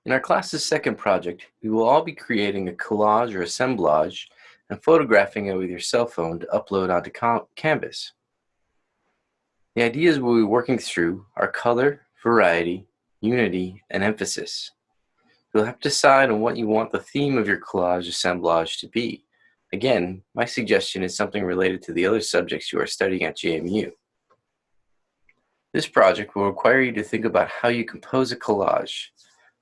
In our class's second project, we will all be creating a collage or assemblage and photographing it with your cell phone to upload onto Canvas. The ideas we'll be working through are color, variety, unity, and emphasis. You'll have to decide on what you want the theme of your collage assemblage to be. Again, my suggestion is something related to the other subjects you are studying at JMU. This project will require you to think about how you compose a collage,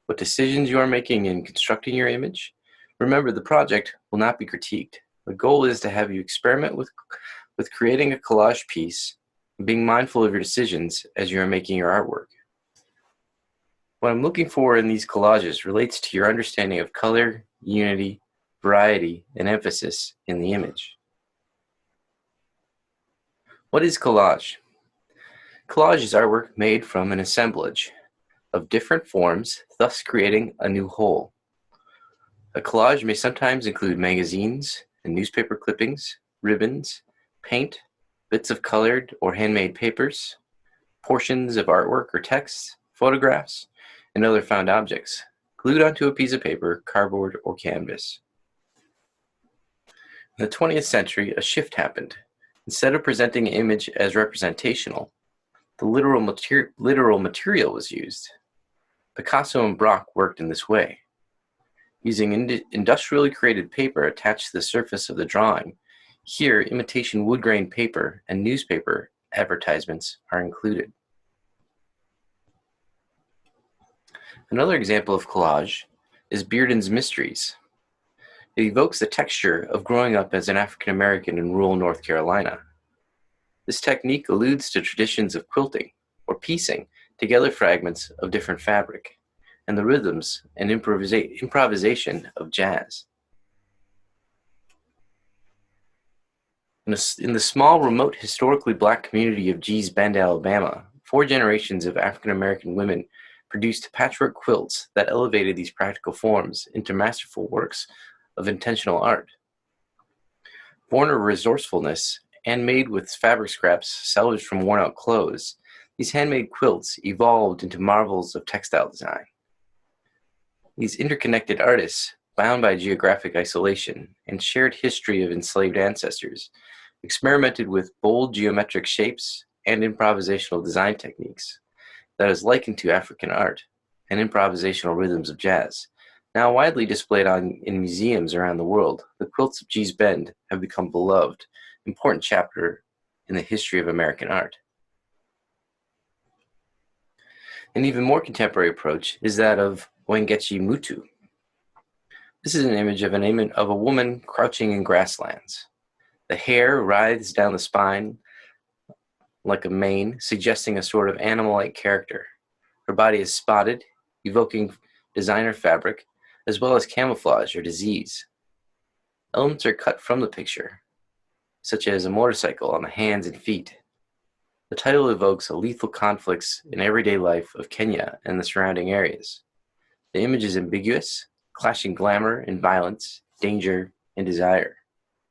what decisions you are making in constructing your image. Remember, the project will not be critiqued. The goal is to have you experiment with creating a collage piece and being mindful of your decisions as you are making your artwork. What I'm looking for in these collages relates to your understanding of color, unity, variety, and emphasis in the image. What is collage? Collage is artwork made from an assemblage of different forms, thus creating a new whole. A collage may sometimes include magazines and newspaper clippings, ribbons, paint, bits of colored or handmade papers, portions of artwork or text, photographs, and other found objects, glued onto a piece of paper, cardboard, or canvas. In the 20th century, a shift happened. Instead of presenting an image as representational, the literal material was used. Picasso and Braque worked in this way. Using industrially created paper attached to the surface of the drawing, here imitation wood grain paper and newspaper advertisements are included. Another example of collage is Bearden's Mysteries. It evokes the texture of growing up as an African American in rural North Carolina. This technique alludes to traditions of quilting or piecing together fragments of different fabric and the rhythms and improvisation of jazz. In the small, remote, historically black community of Gee's Bend, Alabama, 4 generations of African American women produced patchwork quilts that elevated these practical forms into masterful works of intentional art. Born of resourcefulness and made with fabric scraps salvaged from worn-out clothes, these handmade quilts evolved into marvels of textile design. These interconnected artists, bound by geographic isolation and shared history of enslaved ancestors, experimented with bold geometric shapes and improvisational design techniques that is likened to African art and improvisational rhythms of jazz. Now widely displayed in museums around the world, the quilts of Gee's Bend have become beloved, important chapter in the history of American art. An even more contemporary approach is that of Wangechi Mutu. This is an image of a woman crouching in grasslands. The hair writhes down the spine like a mane, suggesting a sort of animal-like character. Her body is spotted, evoking designer fabric, as well as camouflage or disease. Elements are cut from the picture, such as a motorcycle on the hands and feet. The title evokes a lethal conflicts in everyday life of Kenya and the surrounding areas. The image is ambiguous, clashing glamour and violence, danger and desire.